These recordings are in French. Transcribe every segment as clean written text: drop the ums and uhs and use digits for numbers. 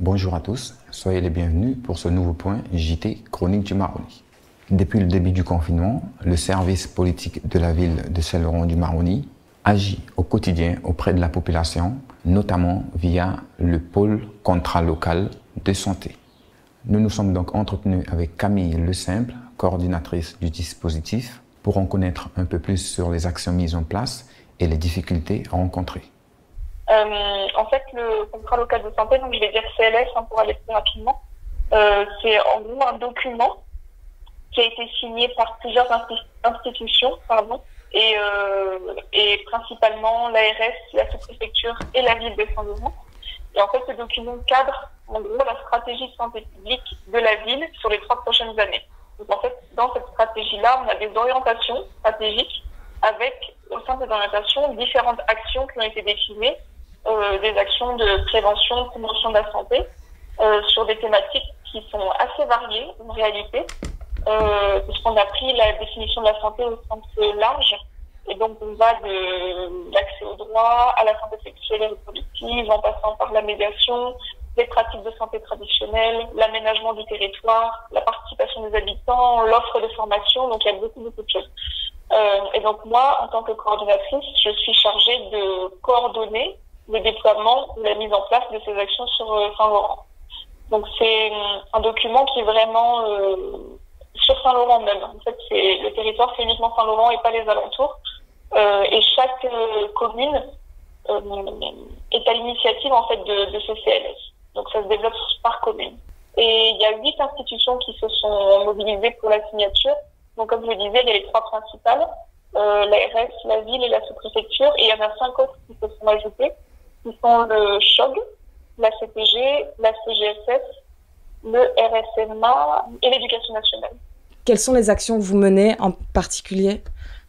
Bonjour à tous, soyez les bienvenus pour ce nouveau point JT Chronique du Maroni. Depuis le début du confinement, le service politique de la ville de Châtellerault-du-Maroni agit au quotidien auprès de la population, notamment via le pôle contrat local de santé. Nous nous sommes donc entretenus avec Camille Le Simple, coordinatrice du dispositif, pour en connaître un peu plus sur les actions mises en place et les difficultés rencontrées. En fait, le contrat local de santé, donc je vais dire CLS pour aller plus rapidement, c'est en gros un document qui a été signé par plusieurs institutions, et principalement l'ARS, la sous-préfecture et la ville de Saint-Laurent. Et en fait, ce document cadre en gros la stratégie de santé publique de la ville sur les 3 prochaines années. Donc en fait, dans cette stratégie-là, on a des orientations stratégiques avec, au sein de ces orientations, différentes actions qui ont été déclinées, des actions de prévention, de promotion de la santé, sur des thématiques qui sont assez variées en réalité, puisqu'on a pris la définition de la santé au sens large, et donc on va de l'accès au droit à la santé sexuelle et reproductive, en passant par la médiation, les pratiques de santé traditionnelles, l'aménagement du territoire, la participation des habitants, l'offre de formation, donc il y a beaucoup de choses. Et donc moi, en tant que coordonnatrice, je suis chargée de coordonner le déploiement ou la mise en place de ces actions sur Saint-Laurent. Donc c'est un document qui est vraiment sur Saint-Laurent même. En fait, le territoire, c'est uniquement Saint-Laurent et pas les alentours. Et chaque commune est à l'initiative en fait de ce CLS. Donc ça se développe par commune. Et il y a 8 institutions qui se sont mobilisées pour la signature. Donc comme je le disais, il y a les 3 principales, l'ARS, la ville et la sous-préfecture. Et il y en a 5 autres qui se sont ajoutées, qui sont le CHOG, la CPG, la CGSS, le RSMA et l'éducation nationale. Quelles sont les actions que vous menez en particulier?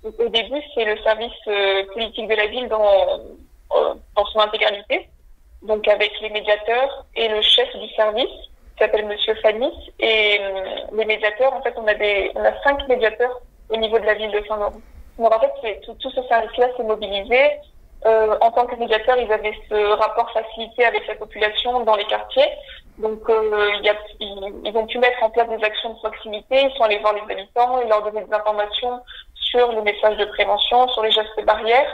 Donc, au début, c'est le service politique de la ville dans son intégralité, donc avec les médiateurs et le chef du service, qui s'appelle Monsieur Fanis. Et les médiateurs, en fait, on a 5 médiateurs au niveau de la ville de Saint-Laurent. Donc en fait, tout ce service-là s'est mobilisé. En tant que médiateurs, ils avaient ce rapport facilité avec la population dans les quartiers. Donc ils ont pu mettre en place des actions de proximité, ils sont allés voir les habitants et leur donner des informations sur les messages de prévention, sur les gestes barrières,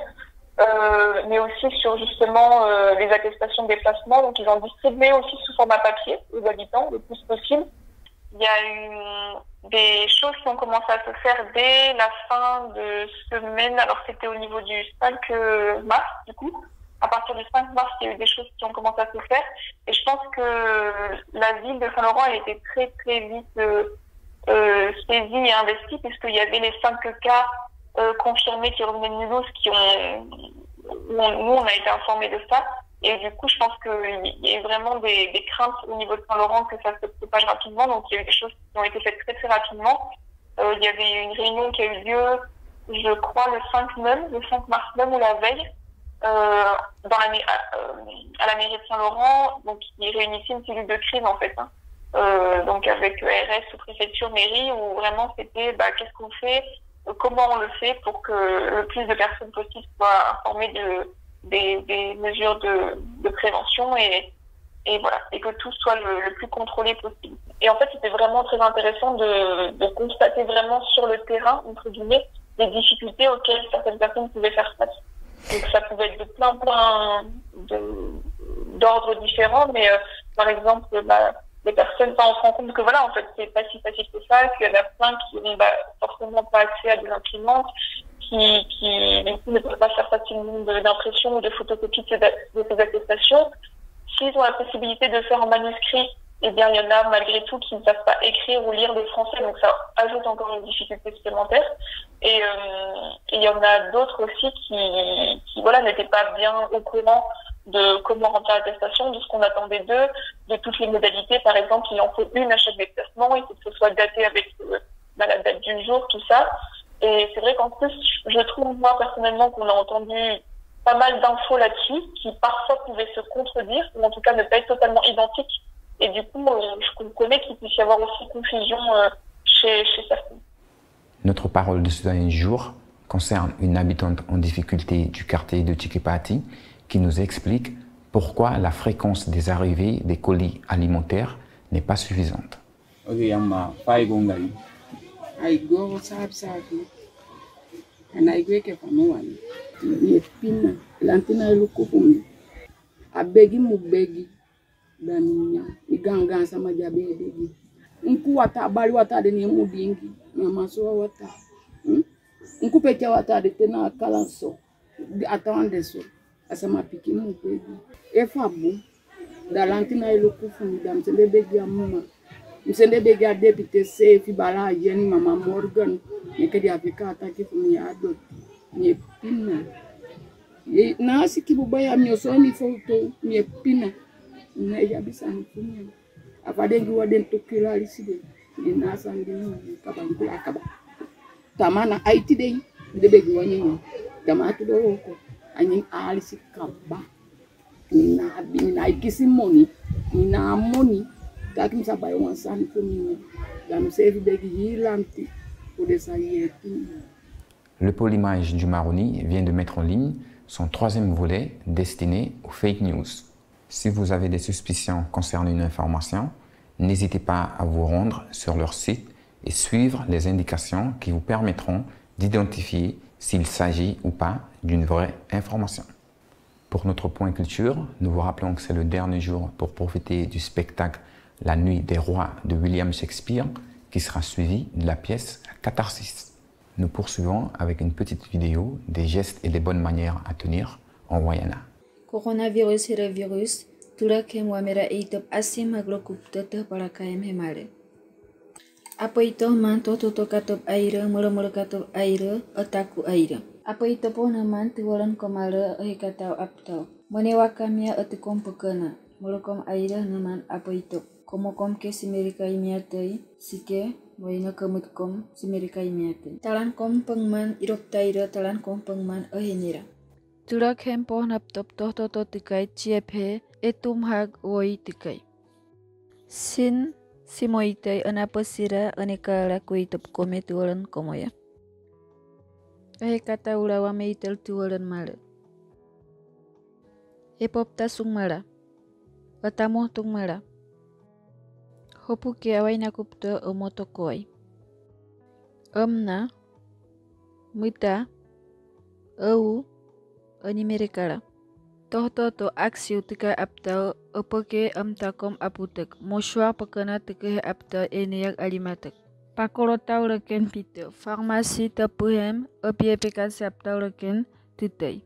mais aussi sur justement les attestations de déplacement. Donc ils ont distribué aussi sous format papier aux habitants le plus possible. Il y a eu des choses qui ont commencé à se faire dès la fin de semaine. Alors c'était au niveau du 5 mars du coup. À partir du 5 mars, il y a eu des choses qui ont commencé à se faire. Et je pense que la ville de Saint-Laurent a été très très vite saisie et investie, puisqu'il y avait les 5 cas confirmés qui revenaient de Mulhouse, nous on a été informés de ça. Et du coup, je pense qu'il y a eu vraiment des craintes au niveau de Saint-Laurent que ça se propage rapidement. Donc, il y a eu des choses qui ont été faites très, très rapidement. Il y avait une réunion qui a eu lieu, je crois, le 5 mars même, ou la veille, à la mairie de Saint-Laurent. Donc, ils réunissaient une cellule de crise, en fait. Donc, avec RS, sous-préfecture, mairie, où vraiment c'était, qu'est-ce qu'on fait, comment on le fait pour que le plus de personnes possibles soient informées des mesures de prévention et voilà, et que tout soit le plus contrôlé possible. Et en fait, c'était vraiment très intéressant de constater vraiment sur le terrain, entre guillemets, les difficultés auxquelles certaines personnes pouvaient faire face. Donc ça pouvait être de plein d'ordres différents, mais par exemple, les personnes, on se rend compte que voilà, en fait, c'est pas si facile que ça, qu'il y en a plein qui n'ont forcément pas accès à des imprimantes, qui du coup ne peuvent pas faire facilement d'impression ou de photocopie de ces attestations. S'ils ont la possibilité de faire en manuscrit, eh bien il y en a malgré tout qui ne savent pas écrire ou lire le français, donc ça ajoute encore une difficulté supplémentaire. Et il y en a d'autres aussi qui voilà, n'étaient pas bien au courant de comment remplir l'attestation, de ce qu'on attendait d'eux, de toutes les modalités. Par exemple, il en faut une à chaque déplacement, il faut que ce soit daté avec la date du jour, tout ça. Et c'est vrai qu'en plus, je trouve, moi, personnellement, qu'on a entendu pas mal d'infos là-dessus, qui parfois pouvaient se contredire, ou en tout cas ne pas être totalement identiques. Et du coup, je comprenais qu'il puisse y avoir aussi confusion chez certains. Notre parole de citoyen du jour concerne une habitante en difficulté du quartier de Tchikipati qui nous explique Pourquoi la fréquence des arrivées des colis alimentaires n'est pas suffisante? Le Polymage du Maroni vient de mettre en ligne son troisième volet destiné aux fake news. Si vous avez des suspicions concernant une information, n'hésitez pas à vous rendre sur leur site et suivre les indications qui vous permettront d'identifier s'il s'agit ou pas d'une vraie information. Pour notre point culture, nous vous rappelons que c'est le dernier jour pour profiter du spectacle La Nuit des Rois de William Shakespeare qui sera suivi de la pièce Catharsis. Nous poursuivons avec une petite vidéo des gestes et des bonnes manières à tenir en Wayana. Coronavirus hira virus, tura kem wamera itop asim maglokup teteh para kaem hemare. Apa itu man toto katop aira, mula katop aira, otaku aira. Apa itu po naman tiwalan komala katau aptau. Menewakamia atikom pekana, mulukom aira naman apa itu. Komokom ke simerika imiatei, sike waina kemutkom simerika imiatei. Talan kom pengman irop taira, talan kom pengman ahenira. Tura kem po naptop toto tikai ciephe etum hag oi tikai. Sin simoitei anapasira anekala kuitop kome tuwalan komoya. Kata ulawa meitel tuwalan mala. Epop tasung mala. Watamoh tung mala. Hopu ke awai nakupta omotokoi. Amna. Muita. Au. Animerikala. Tohto aksiu tika aptau opake amtakom aputek. Moswa pakana tika aptau eniak alimatek. Pakolo tau leken pite. Farmasi tapuhem apiepeka saptau leken tutei.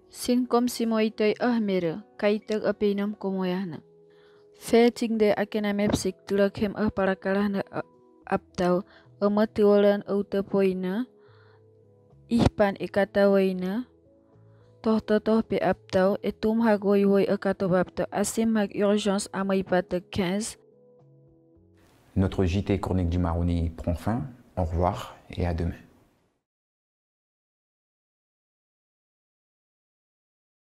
Sinkom simoitei ahmere. Kaitek apinam komoyahna. Feting de akena mepsik tulakhem parakalah aptau amatiwalan autapoina. Ihpan ikatawaina. Toh pe aptau etum hagoi woi akato aptau asim hag urgence amaipate 15. Notre JT Chronique du Maroni prend fin. Au revoir et à demain.